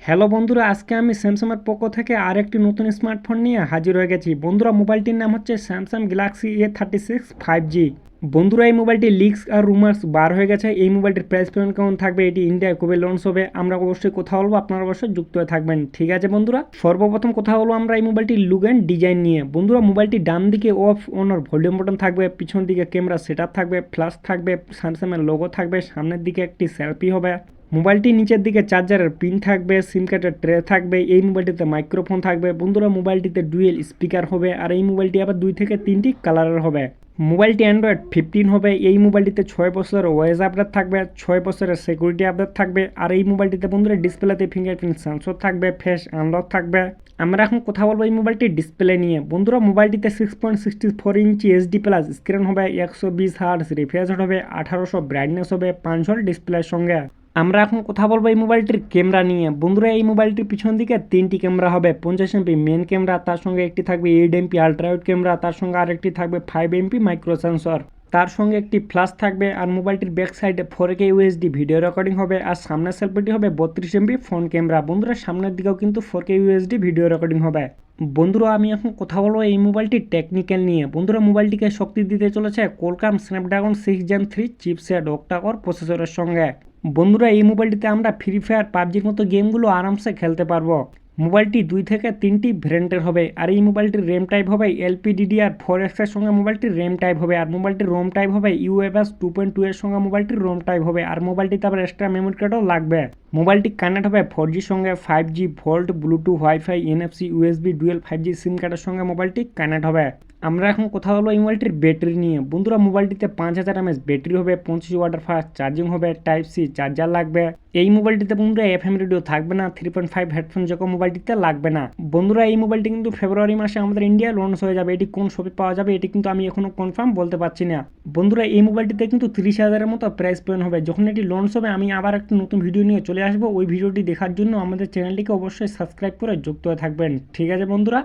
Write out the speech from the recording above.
Hello বন্ধুরা, আজকে আমি স্যামসাংয়ের পক্ষ থেকে আরেকটি নতুন স্মার্টফোন নিয়ে হাজির হয়ে গেছি। বন্ধুরা, মোবাইলটির নাম হচ্ছে স্যামসাং গ্যালাক্সি A36 5G। বন্ধুরা, এই মোবাইলটি লিক্স আর রুমার্স বার হয়ে গেছে। এই মোবাইলটির প্রাইস পেমেন্ট কেমন থাকবে, এটি ইন্ডিয়ায় কবে লঞ্চ হবে, আমরা অবশ্যই কথা বলবো, আপনারা অবশ্যই যুক্ত হয়ে থাকবেন। ঠিক আছে বন্ধুরা, সর্বপ্রথম কথা বলবো আমরা এই মোবাইলটির লুক অ্যান্ড ডিজাইন নিয়ে। বন্ধুরা, মোবাইলটি ডান দিকে অফ অনার ভলিউম বাটন থাকবে, পিছন দিকে ক্যামেরা সেটআপ থাকবে, ফ্ল্যাশ থাকবে, স্যামসাংয়ের লোগো থাকবে, সামনের দিকে একটি সেলফি হবে। মোবাইলটির নিচের দিকে চার্জারের পিন থাকবে, সিম কার্ডের ট্রে থাকবে, এই মোবাইলটিতে মাইক্রোফোন থাকবে। বন্ধুরা, মোবাইলটিতে ডুয়েল স্পিকার হবে, আর এই মোবাইলটি আবার 2 থেকে 3টি কালারের হবে। মোবাইলটি অ্যান্ড্রয়েড 15 হবে। এই মোবাইলটিতে 6 বছরের ওয়েস আপডেট থাকবে, 6 বছরের সিকিউরিটি আপডেট থাকবে। আর এই মোবাইলটিতে বন্ধুরা ডিসপ্লেতে ফিঙ্গারপ্রিন্ট সেন্সর থাকবে, ফেস আনলক থাকবে। আমরা এখন কথা বলবো এই মোবাইলটির ডিসপ্লে নিয়ে। বন্ধুরা, মোবাইলটিতে 6.64 ইঞ্চি এইচডি প্লাস স্ক্রিন হবে, 120 হার্টজ রিফ্রেশ হবে, 1800 ব্রাইটনেস হবে, 5 ভোল্ট ডিসপ্লের সঙ্গে। আমরা এখন কথা বলবো এই মোবাইলটির ক্যামেরা নিয়ে। বন্ধুরা, এই মোবাইলটির পিছন দিকে 3টি ক্যামেরা হবে। 50 এমপি মেন ক্যামেরা, তার সঙ্গে একটি থাকবে 8 এমপি আল্ট্রাওয়াইড ক্যামেরা, তার সঙ্গে আরেকটি থাকবে 5 এমপি মাইক্রো সেন্সর, তার সঙ্গে একটি ফ্ল্যাশ থাকবে। আর মোবাইলটির ব্যাক সাইডে 4K ইউএসডি ভিডিও রেকর্ডিং হবে। আর সামনের সেলফিটি হবে 32 এমপি ফ্রন্ট ক্যামেরা। বন্ধুরা, সামনের দিকেও কিন্তু 4K ইউএসডি ভিডিও রেকর্ডিং হবে। বন্ধুরা, আমি এখন কথা বলবো এই মোবাইলটির টেকনিক্যাল নিয়ে। বন্ধুরা, মোবাইলটিকে শক্তি দিতে চলেছে কোলকাম স্ন্যাপড্রাগন 6 Gen 3 চিপসেট অক্টা-কোর প্রসেসরের সঙ্গে। বন্ধুরা, এই মোবাইলটিতে আমরা ফ্রি ফায়ার, পাবজির মতো গেমগুলো আরামসে খেলতে পারবো। মোবাইলটি 2 থেকে 3টি ভ্যারিয়েন্টের হবে। আর এই মোবাইলটির র্যাম টাইপ হবে LPDDR4X এর সঙ্গে মোবাইলটির র্যাম টাইপ হবে। আর মোবাইলটির রোম টাইপ হবে UFS 2.2 এর সঙ্গে মোবাইলটির রোম টাইপ হবে। আর মোবাইলটিতে আবার এক্সট্রা মেমোরি কার্ডও লাগবে। মোবাইলটি কানেক্ট হবে 4G সঙ্গে, 5G volt, Bluetooth, wifi, NFC, USB dual 5G সিম কার্ডের সঙ্গে মোবাইলটি কানেক্ট হবে। আমরা এখন কথা হলো এই মোবাইলটির ব্যাটারি নিয়ে। বন্ধুরা, মোবাইলটিতে 5000 mAh ব্যাটারি হবে, 25 ওয়াটের ফাস্ট চার্জিং হবে, টাইপ সি চার্জার লাগবে। এই মোবাইলটিতে বন্ধুরা FM রেডিও থাকবে না, 3.5 হেডফোন যাকে মোবাইলটিতে লাগবে না। বন্ধুরা, এই মোবাইলটি কিন্তু ফেব্রুয়ারি মাসে আমাদের ইন্ডিয়া লঞ্চ হয়ে যাবে। এটি কোন শপে পাওয়া যাবে এটি কিন্তু আমি এখনো কনফার্ম বলতে পারছি না। বন্ধুরা, এই মোবাইলটিতে কিন্তু 30,000-এর মতো প্রাইস পয়েন্ট হবে। যখন এটি লঞ্চ হবে আমি আবার একটা নতুন ভিডিও নিয়ে চলে আসবো। ওই ভিডিওটি দেখার জন্য আমাদের চ্যানেলটিকে অবশ্যই সাবস্ক্রাইব করে যুক্ত হয়ে থাকবেন। ঠিক আছে বন্ধুরা।